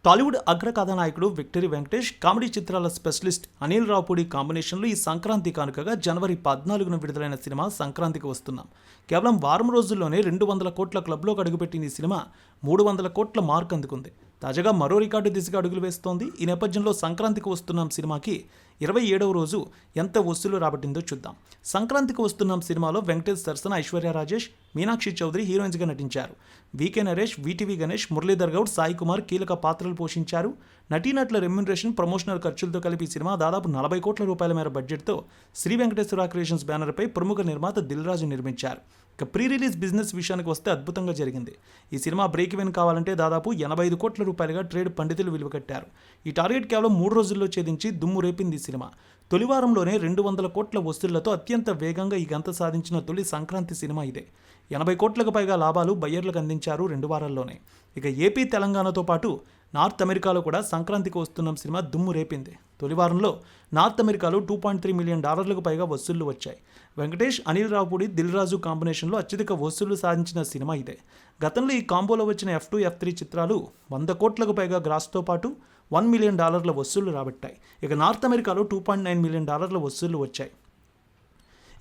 టాలీవుడ్ అగ్ర కథానాయకుడు victory Venkatesh, comedy చిత్రాల స్పెషలిస్ట్ అనిల్ రావుపూడి కాంబినేషన్లో ఈ సంక్రాంతి కానుకగా జనవరి 14న విడుదలైన సినిమా సంక్రాంతికి వస్తున్నాం. కేవలం వారం రోజుల్లోనే 200 కోట్ల క్లబ్లోకి అడుగుపెట్టిన ఈ సినిమా 300 కోట్ల మార్క్ అందుకుంది. తాజాగా మరో రికార్డు దిశగా అడుగులు వేస్తోంది. ఈ నేపథ్యంలో సంక్రాంతికి వస్తున్నాం సినిమాకి 27వ రోజు ఎంత వసూలు రాబట్టిందో చూద్దాం. సంక్రాంతికి వస్తున్నాం సినిమాలో వెంకటేష్ సరసన ఐశ్వర్య రాజేష్, మీనాక్షి చౌదరి హీరోయిన్స్గా నటించారు. వికే నరేష్, వీటీవీ గణేష్, మురళీధర్ గౌడ్, సాయి కుమార్ కీలక పాత్రలు పోషించారు. నటీనటుల రెమ్యునరేషన్, ప్రమోషనల్ ఖర్చులతో కలిపి ఈ సినిమా దాదాపు 40 కోట్ల రూపాయల మేర బడ్జెట్తో శ్రీ వెంకటేశ్వర క్రియేషన్స్ బ్యానర్పై ప్రముఖ నిర్మాత దిల్ రాజు నిర్మించారు. ఇక ప్రీ రిలీజ్ బిజినెస్ విషయానికి వస్తే అద్భుతంగా జరిగింది. ఈ సినిమా బ్రేక్ ఈవెన్ కావాలంటే దాదాపు 85 కోట్ల రూపాయలుగా ట్రేడ్ పండితులు విలువ కట్టారు. ఈ టార్గెట్ కేవలం 3 రోజుల్లో ఛేదించి దుమ్ము రేపింది ఈ సినిమా. తొలి వారంలోనే 200 కోట్ల వసూళ్లతో అత్యంత వేగంగా ఈ గంత సాధించిన తొలి సంక్రాంతి సినిమా ఇదే. 80 కోట్లకు పైగా లాభాలు బయ్యర్లకు అందించారు 2 వారాల్లోనే. ఇక ఏపీ, తెలంగాణతో పాటు నార్త్ అమెరికాలో కూడా సంక్రాంతికి వస్తున్నాం సినిమా దుమ్ము రేపింది. తొలి వారంలో నార్త్ అమెరికాలో $2.3 మిలియన్ పైగా వసూళ్లు వచ్చాయి. వెంకటేష్, అనిల్ రావుపూడి, దిల్ రాజు కాంబినేషన్లో అత్యధిక వసూళ్లు సాధించిన సినిమా ఇదే. గతంలో ఈ కాంబోలో వచ్చిన F2, F3 చిత్రాలు 100 కోట్లకు పైగా గ్రాస్తో పాటు $1 మిలియన్ వసూళ్లు రాబట్టాయి. ఇక నార్త్ అమెరికాలో $2.9 మిలియన్ వసూళ్లు వచ్చాయి.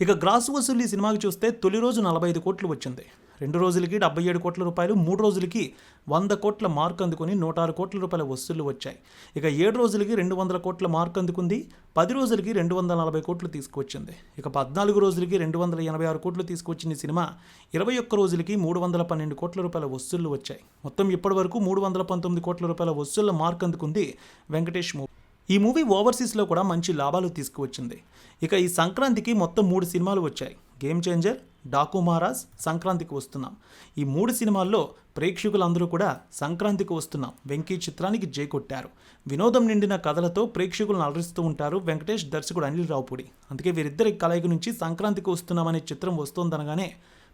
ఇక గ్రాస్ వసూలు ఈ సినిమాకి చూస్తే తొలి రోజు 45 కోట్లు వచ్చింది. 2 రోజులకి 77 కోట్ల రూపాయలు, 3 రోజులకి 100 కోట్ల మార్క్ అందుకుని 106 కోట్ల రూపాయల వసూళ్లు వచ్చాయి. ఇక 7 రోజులకి 200 కోట్ల మార్క్ అందుకుంది. 10 రోజులకి 240 కోట్లు తీసుకువచ్చింది. ఇక 14 రోజులకి 286 కోట్లు తీసుకువచ్చిన ఈ సినిమా 21 రోజులకి 312 కోట్ల రూపాయల వసూళ్లు వచ్చాయి. మొత్తం ఇప్పటి వరకు 319 కోట్ల రూపాయల వసూళ్ల మార్క్ అందుకుంది వెంకటేష్ మూవీ. ఈ మూవీ ఓవర్సీస్లో కూడా మంచి లాభాలు తీసుకువచ్చింది. ఇక ఈ సంక్రాంతికి మొత్తం 3 సినిమాలు వచ్చాయి. గేమ్ చేంజర్, డాకు మహారాజ్, సంక్రాంతికి వస్తున్నాం. ఈ 3 సినిమాల్లో ప్రేక్షకులందరూ కూడా సంక్రాంతికి వస్తున్నాం వెంకీ చిత్రానికి జై కొట్టారు. వినోదం నిండిన కథలతో ప్రేక్షకులను అలరిస్తూ ఉంటారు వెంకటేష్, దర్శకుడు అనిల్ రావుపూడి. అందుకే వీరిద్దరి కలయిక నుంచి సంక్రాంతికి వస్తున్నామనే చిత్రం వస్తోందనగానే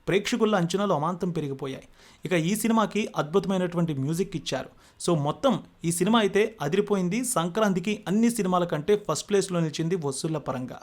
ప్రేక్షకుల అంచనాలు అమాంతం పెరిగిపోయాయి. ఇక ఈ సినిమాకి అద్భుతమైనటువంటి మ్యూజిక్ ఇచ్చారు. సో మొత్తం ఈ సినిమా అయితే అదిరిపోయింది. సంక్రాంతికి అన్ని సినిమాల కంటే ఫస్ట్ ప్లేస్లో నిలిచింది వసూళ్ల పరంగా.